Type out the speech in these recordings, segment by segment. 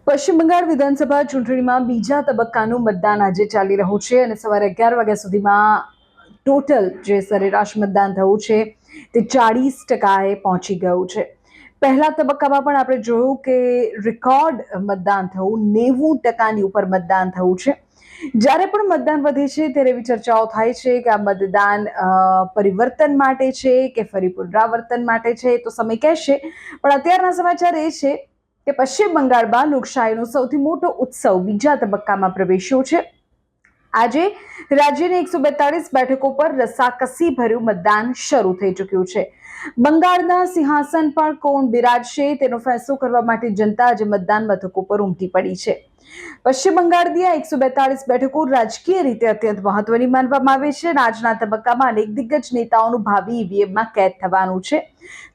પશ્ચિમ બંગાળ વિધાનસભા ચૂંટણીમાં બીજા તબક્કાનું મતદાન આજે ચાલી રહ્યું છે અને સવારે 11 વાગ્યા સુધીમાં ટોટલ જે સરેરાશ મતદાન થયું છે તે 40%એ પહોંચી ગયું છે. પહેલા તબક્કામાં પણ આપણે જોયું કે રેકોર્ડ મતદાન થયું, 90%ની ઉપર મતદાન થયું છે. જ્યારે પણ મતદાન વધે છે ત્યારે એવી ચર્ચાઓ થાય છે કે આ મતદાન પરિવર્તન માટે છે કે ફરી પુનરાવર્તન માટે છે, તો સમય કહેશે. પણ અત્યારના સમાચાર એ છે કે પશ્ચિમ બંગાળમાં લોકશાહીનો સૌથી મોટો ઉત્સવ બીજા તબક્કામાં પ્રવેશ્યો છે. આજે રાજ્યની 142 બેઠકો પર રસાકસી ભર્યું મતદાન શરૂ થઈ ચૂક્યું છે. બંગાળના સિંહાસન પર કોણ બિરાજશે તેનો ફેસલો કરવા માટે જનતા આજે મતદાન મથકો પર ઉમટી પડી છે. પશ્ચિમ બંગાળની આ 142 બેઠકો રાજકીય રીતે અત્યંત મહત્વની માનવામાં આવે છે અને આજના તબક્કામાં અનેક દિગ્ગજ નેતાઓનું ભાવિ ઈવીએમમાં કેદ થવાનું છે.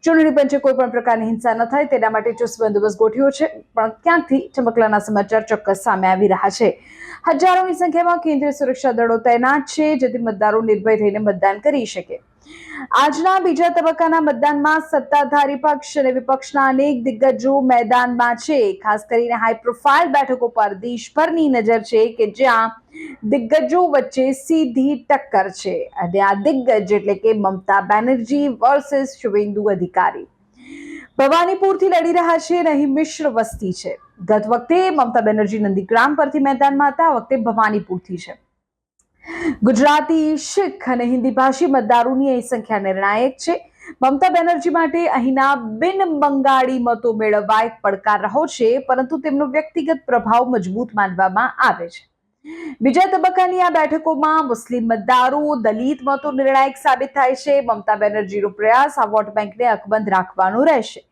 ચૂંટણી પંચે કોઈ પણ પ્રકારની હિંસા ન થાય તેના માટે ચુસ્ત બંદોબસ્ત ગોઠવ્યો છે, પણ ક્યાંકથી ચમકલાના સમાચાર ચોક્કસ સામે આવી રહ્યા છે. હજારોની સંખ્યામાં કેન્દ્રીય સુરક્ષા દળો તૈનાત છે, જેથી મતદારો નિર્ભય થઈને મતદાન કરી શકે. આજના બીજા તબક્કાના મતદાનમાં સત્તાધારી પક્ષ અને વિપક્ષના અનેક દિગ્ગજો મેદાનમાં છે. ખાસ કરીને હાઈ પ્રોફાઇલ બેઠકો પર દેશભરની નજર છે કે જ્યાં દિગ્ગજો વચ્ચે સીધી ટક્કર છે અને આ દિગ્ગજ એટલે કે મમતા બેનર્જી વર્સિસ શુવેન્દુ અધિકારી ભવાનીપુરથી લડી રહ્યા છે અને અહીં મિશ્ર વસ્તી છે. ગત વખતે મમતા બેનર્જી નંદીગ્રામ પરથી મેદાનમાં હતા, આ વખતે ભવાનીપુરથી છે. ગુજરાતી, શીખ અને હિન્દી ભાષી મતદારોની અહીં સંખ્યા નિર્ણાયક છે. મમતા બેનર્જી માટે અહીંના બિન બંગાળી મતો મેળવવા એક પડકાર રહ્યો છે, પરંતુ તેમનો વ્યક્તિગત પ્રભાવ મજબૂત માનવામાં આવે છે. બીજા તબક્કાની આ બેઠકોમાં મુસ્લિમ મતદારો, દલિત મતો નિર્ણાયક સાબિત થાય છે. મમતા બેનર્જીનો પ્રયાસ આ વોટ બેંકને અકબંધ રાખવાનો રહેશે.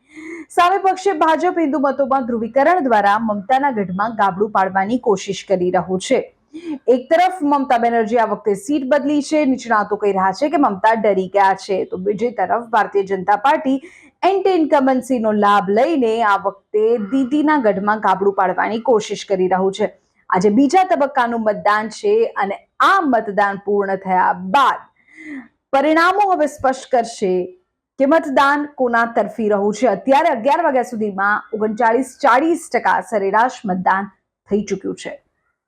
સામે પક્ષે ભાજપ હિન્દુ મતોમાં ધ્રુવીકરણ દ્વારા મમતાના ગઢમાં ગાબડું પાડવાની કોશિશ કરી રહ્યું છે. એક તરફ મમતા બેનર્જી આ વખતે સીટ બદલી છે, નિષ્ણાતો કહી રહ્યા છે કે મમતા ડરી ગયા છે, તો બીજી તરફ ભારતીય જનતા પાર્ટી એન્ટી ઇન્કમ્બન્સીનો લાભ લઈને આ વખતે દીદીના ગઢમાં ગાબડું પાડવાની કોશિશ કરી રહ્યું છે. આજે બીજા તબક્કાનું મતદાન છે અને આ મતદાન પૂર્ણ થયા બાદ પરિણામો હવે સ્પષ્ટ કરશે કે મતદાન કોના તરફી રહ્યું છે. અત્યારે 11 વાગ્યા સુધીમાં 39-40% સરેરાશ મતદાન થઈ ચૂક્યું છે.